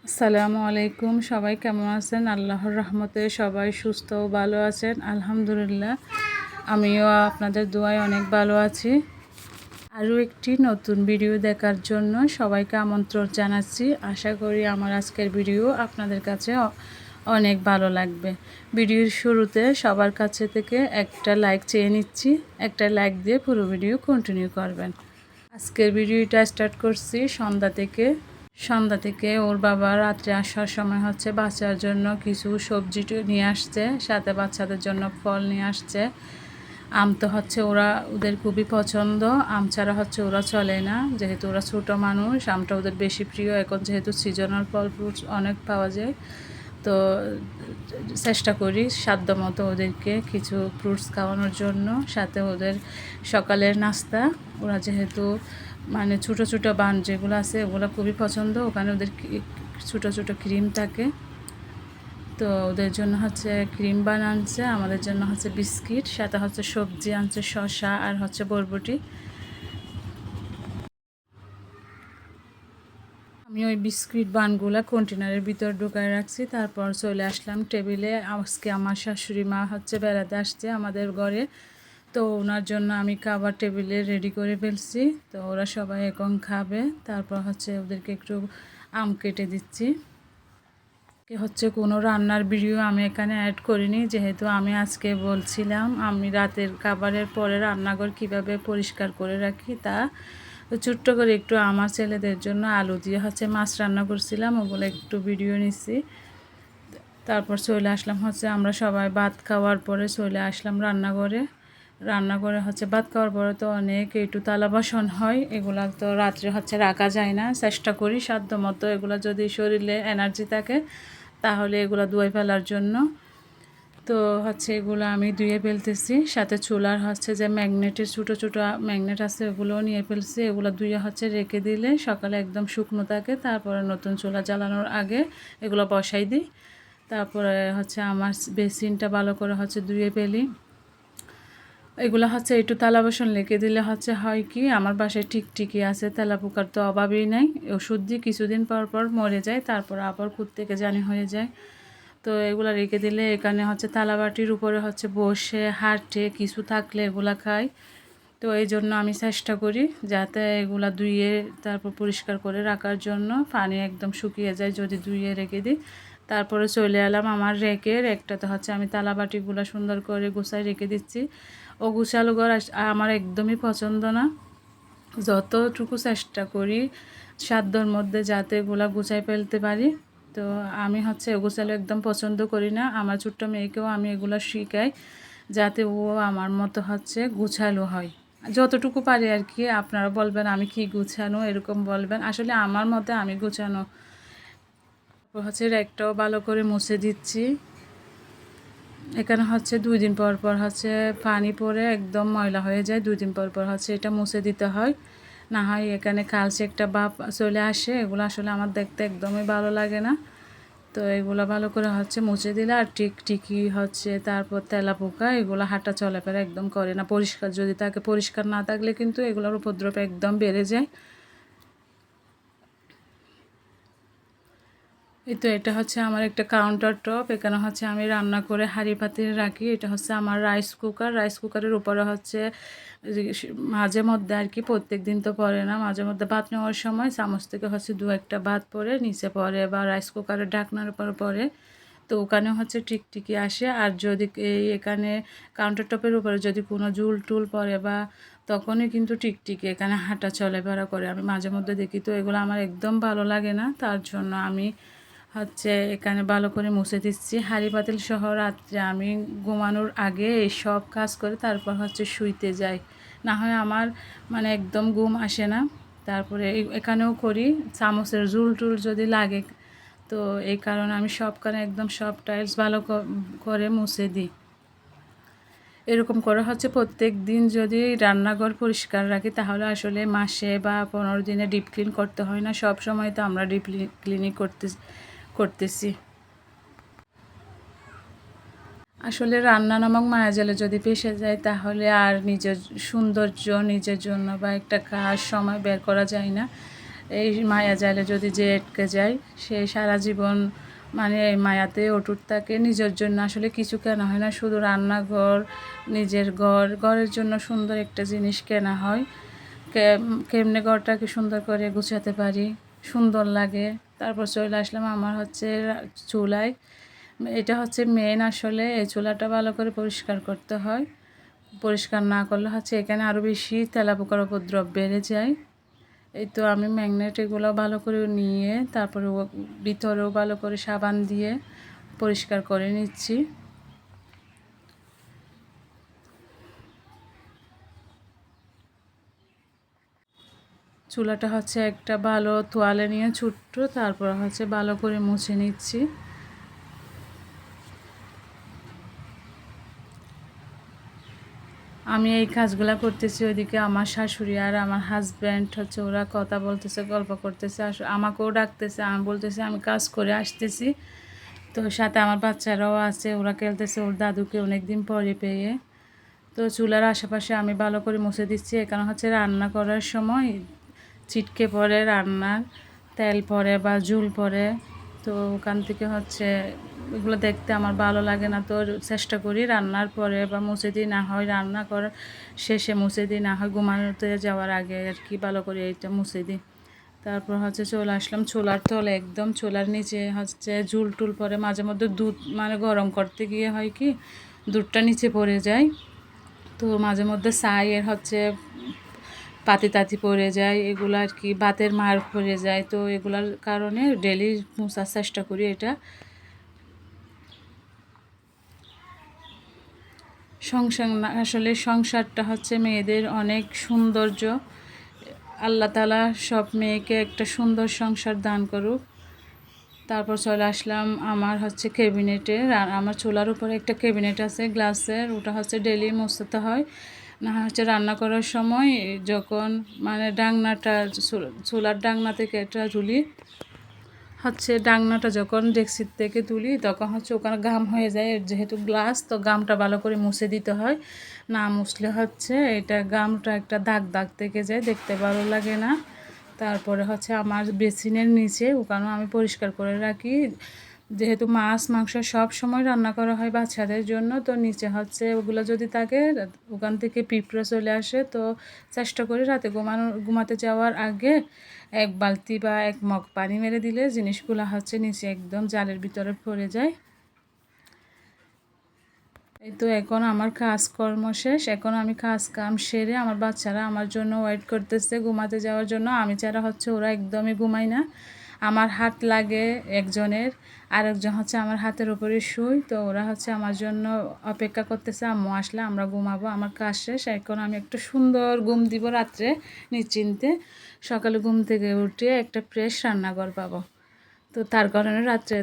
আসসালামু আলাইকুম। সবাই কেমন আছেন? আল্লাহর রহমতে সবাই সুস্থ ও ভালো আছেন। আলহামদুলিল্লাহ, আমিও আপনাদের দোয়ায় অনেক ভালো আছি। আরও একটি নতুন ভিডিও দেখার জন্য সবাইকে আমন্ত্রণ জানাচ্ছি। আশা করি আমার আজকের ভিডিও আপনাদের কাছে অনেক ভালো লাগবে। ভিডিওর শুরুতে সবার কাছে থেকে একটা লাইক চেয়ে নিচ্ছি। একটা লাইক দিয়ে পুরো ভিডিও কন্টিনিউ করবেন। আজকের ভিডিওটা স্টার্ট করছি সন্ধ্যা থেকে ওর বাবা রাত্রে আসার সময় বাচ্চার জন্য কিছু সবজি নিয়ে আসছে, সাথে বাচ্চাদের জন্য ফল নিয়ে আসছে। আম তো ওদের খুবই পছন্দ। আম ছাড়া ওরা চলে না, যেহেতু ওরা ছোটো মানুষ। আমটা ওদের বেশি প্রিয়। এখন যেহেতু সিজনাল ফল ফ্রুটস অনেক পাওয়া যায়, তো চেষ্টা করি সাধ্যমতো ওদেরকে কিছু ফ্রুটস খাওয়ানোর জন্য। সাথে ওদের সকালের নাস্তা, ওরা যেহেতু ছোটো ছোটো বান যেগুলো আছে ওগুলো খুবই পছন্দ। ওখানে ওদের ছোটো ছোটো ক্রিম থাকে, তো ওদের জন্য ক্রিম বান আনছে, আমাদের জন্য বিস্কিট, সাথে সবজি আনছে, শসা আর বরবটি। আমি ওই বিস্কিট বানগুলো কন্টেনারের ভিতর ঢুকায় রাখছি। তারপর চলে আসলাম টেবিলে। আজকে আমার শাশুড়ি মা বেড়াতে আসছে আমাদের ঘরে, তো ওনার জন্য আমি খাবার টেবিলে রেডি করে ফেলছি। তো ওরা সবাই এখন খাবে। তারপর ওদেরকে একটু আম কেটে দিচ্ছি। কোনো রান্নার ভিডিও আমি এখানে অ্যাড করিনি, যেহেতু আমি আজকে বলছিলাম আমি রাতের খাবারের পরে রান্নাঘর কিভাবে পরিষ্কার করে রাখি তা। তো ছোট্ট করে একটু আমার ছেলেদের জন্য আলু দিয়ে মাছ রান্না করছিলাম, ওগুলো একটু ভিডিও নিচ্ছি। তারপর চলে আসলাম আমরা সবাই ভাত খাওয়ার পরে চলে আসলাম রান্নাঘরে। ভাত খাওয়ার পরে তো অনেক একটু থালা বাসন হয়, এগুলা তো রাত্রে রাখা যায় না। চেষ্টা করি সাধ্য মতো এগুলো যদি শরীরে এনার্জি থাকে তাহলে এগুলো ধুয়ে ফেলার জন্য। তো এগুলো আমি ধুয়ে ফেলতেছি। সাথে চুলার যে ম্যাগনেটের ছোটো ছোটো ম্যাগনেট আছে ওগুলোও নিয়ে ফেলছি। এগুলো ধুয়ে রেখে দিলে সকালে একদম শুকনো থাকে। তারপরে নতুন চুলা জ্বালানোর আগে এগুলো বসাই দিই। তারপরে আমার বেসিনটা ভালো করে ধুয়ে ফেলি। এগুলো একটু থালা বাসন রেখে দিলে হয় কি, আমার বাসায় টিকটিকি আছে, তেলাপোকার তো অভাবই নাই। ওষুধ দিয়ে কিছুদিন পর পর মরে যায়, তারপর আবার থেকে জানি হয়ে যায়। তো এগুলো রেখে দিলে এখানে থালাবাটির উপরে বসে হাঁটে কিছু থাকলে এগুলা খাই। তো এই জন্য আমি চেষ্টা করি যাতে এগুলা ধুয়ে তারপর পরিষ্কার করে রাখার জন্য। পানি একদম শুকিয়ে যায় যদি ধুয়ে রেখে দিই। তারপরে চলে এলাম আমার রেকের একটাতে আমি থালাবাটিগুলো সুন্দর করে গুছাই রেখে দিচ্ছি। ও গুছালো ঘর আমার একদমই পছন্দ না। যতটুকু চেষ্টা করি সাধ্যর মধ্যে যাতে এগুলা গুছাই ফেলতে পারি। তো আমি গোছালো একদম পছন্দ করি না। আমার ছোট্ট মেয়েকেও আমি এগুলো শিখাই যাতে ও আমার মতো গুছালো হয়, যতটুকু পারি আর কি। আপনারা বলবেন আমি কি গুছানো, এরকম বলবেন। আসলে আমার মতে আমি গুছানো। র্যাকটাও ভালো করে মুছে দিচ্ছি। এখানে 2 দিন পর পর পানি পরে একদম ময়লা হয়ে যায়। 2 দিন পর পর এটা মুছে দিতে হয়, না হয় এখানে কালচে একটা ভাব চলে আসে। এগুলো আসলে আমার দেখতে একদমই ভালো লাগে না। তো এগুলো ভালো করে মুছে দিলে আর টিকটিকি তারপর তেলাপোকা এগুলো হাঁটা চলাফেরা একদম করে না। পরিষ্কার যদি থাকে, পরিষ্কার না থাকলে কিন্তু এগুলোর উপদ্রব একদম বেড়ে যায়। এই তো এটা আমার একটা কাউন্টার টপ। এখানে আমি রান্না করে হাঁড়ি পাতিল রাখি। এটা আমার রাইস কুকারের উপরে মাঝে মধ্যে আর কি, প্রত্যেক দিন তো পড়ে না, মাঝে মধ্যে ভাত নেওয়ার সময় চামচ থেকে 2-1টা ভাত পরে নিচে পড়ে, বা রাইস কুকারের ঢাকনার উপর পড়ে। তো ওখানে টিকটিকি আসে। আর যদি এখানে কাউন্টার টপের উপরে যদি কোনো জুল টুল পড়ে বা তখনই কিন্তু টিকটিকি এখানে হাঁটা চলাফেরা করে, আমি মাঝে মধ্যে দেখি। তো এগুলো আমার একদম ভালো লাগে না, তার জন্য আমি এখানে ভালো করে মুছে দিচ্ছি। হাঁড়ি পাতিল সহ রাত্রে আমি ঘুমানোর আগে এই সব কাজ করে তারপর শুইতে যাই, না হয় আমার একদম ঘুম আসে না। তারপরে এখানেও করি, চামচের জুল টুল যদি লাগে, তো এই কারণে আমি সবখানে একদম সব টাইলস ভালো করে মুছে দিই। এরকম করে প্রত্যেক দিন যদি রান্নাঘর পরিষ্কার রাখি তাহলে আসলে মাসে বা 15 দিনে ডিপ ক্লিন করতে হয় না। সব সময় তো আমরা ডিপ ক্লিনিং করতেছি। আসলে রান্না নামক মায়াজালে যদি ফেঁসে যায় তাহলে আর নিজের সৌন্দর্য, নিজের জন্য বা একটা কাজ সময় বের করা যায় না। এই মায়া জালে যদি যে আটকে যায় সে সারা জীবন মানে এই মায়াতে অটুট থাকে। নিজের জন্য আসলে কিছু কেনা হয় না, শুধু রান্নাঘর, নিজের ঘরের জন্য সুন্দর একটা জিনিস কেনা হয়। কেমনে ঘরটাকে সুন্দর করে গুছাতে পারি, সুন্দর লাগে। তারপর চলে আসলাম আমার হচ্ছে চুলায়। এটা হচ্ছে মেন, আসলে এই চুলাটা ভালো করে পরিষ্কার করতে হয়। পরিষ্কার না করলে হচ্ছে এখানে আরও বেশি তেলাপোকার উপদ্রব বেড়ে যায়। এই তো আমি ম্যাগনেট এগুলো ভালো করে নিয়ে তারপরে ভিতরেও ভালো করে সাবান দিয়ে পরিষ্কার করে নিচ্ছি। চুলাটা হচ্ছে একটা ভালো তোয়ালে নিয়ে ছোট্ট, তারপর হচ্ছে ভালো করে মুছে নিচ্ছি। আমি এই কাজগুলো করতেছি, ওইদিকে আমার শাশুড়ি আর আমার হাজব্যান্ড হচ্ছে ওরা কথা বলতেছে, গল্প করতেছে, আমাকেও ডাকতেছে। আমি বলতেছি আমি কাজ করে আসতেছি। তো সাথে আমার বাচ্চারাও আছে, ওরা খেলতেছে ওর দাদুকে অনেক দিন পরে পেয়ে। তো চুলার আশেপাশে আমি ভালো করে মুছে দিচ্ছি। এখানে হচ্ছে রান্না করার সময় ছিটকে পড়ে, রান্নার তেল পড়ে বা ঝুল পড়ে। তো ওখান থেকে হচ্ছে এগুলো দেখতে আমার ভালো লাগে না। তো চেষ্টা করি রান্নার পরে বা মুছে দিই, না হয় রান্না করার শেষে মুছে দিই, না হয় ঘুমানোতে যাওয়ার আগে আর কি ভালো করে এইটা মুছে দিই। তারপর হচ্ছে চলে আসলাম চুলার তলে, একদম চুলার নিচে হচ্ছে ঝুল টুল পরে। মাঝে মধ্যে দুধ মানে গরম করতে গিয়ে হয় কি দুধটা নিচে পড়ে যায়। তো মাঝে মধ্যে ছাইয়ের হচ্ছে পাতি তাতি পড়ে যায়, এগুলো আর কি ভাতের মার পড়ে যায়। তো এগুলার কারণে ডেলি মোছার চেষ্টা করি। এটা সংসার না, আসলে সংসারটা হচ্ছে মেয়েদের অনেক সৌন্দর্য। আল্লাহ তাআলা সব মেয়েকে একটা সুন্দর সংসার দান করুক। তারপর চলে আসলাম আমার হচ্ছে ক্যাবিনেটে। আমার চুলার উপরে একটা ক্যাবিনেট আছে গ্লাসের, ওটা হচ্ছে ডেলি মুছতে হয়। না হচ্ছে রান্না করার সময় যখন মানে ডাংনাটা চুলার ডাংনা থেকে এটা তুলি, হচ্ছে ডাংনাটা যখন ডেক্সির থেকে তুলি তখন হচ্ছে ওখানে গাম হয়ে যায়, যেহেতু গ্লাস তো গামটা ভালো করে মুছে দিতে হয়। না মুছলে হচ্ছে এটা গামটা একটা দাগ দাগ থেকে যায়, দেখতে ভালো লাগে না। তারপরে হচ্ছে আমার বেসিনের নিচে ওখানেও আমি পরিষ্কার করে রাখি, যেহেতু মাছ মাংস সব সময় রান্না করা হয় বাচ্চাদের জন্য। তো নিচে হচ্ছে ওগুলো যদি থাকে ওখান থেকে পিঁপড়ে চলে আসে। তো চেষ্টা করি রাতে ঘুমাতে যাওয়ার আগে এক বালতি বা এক মগ পানি মেরে দিলে জিনিসগুলো হচ্ছে নিচে একদম জালের ভিতরে পড়ে যায়। এই তো এখন আমার কাজকর্ম শেষ, এখন আমি কাজ কাম সেরে আমার বাচ্চারা আমার জন্য ওয়েট করতেছে ঘুমাতে যাওয়ার জন্য। আমি ছাড়া হচ্ছে ওরা একদমই ঘুমায় না। আমার হাত লাগে একজনের, আরেকজন হচ্ছে আমার হাতের উপরে শুই। তো ওরা হচ্ছে আমার জন্য অপেক্ষা করতেছে, আম্মু আসলে আমরা ঘুমাবো। আমার কাজ শেষ, এখন আমি একটা সুন্দর ঘুম দিব রাত্রে নিশ্চিন্তে। সকালে ঘুম থেকে উঠে একটা ফ্রেশ রান্নাঘর পাবো। তো তার কারণে রাত্রে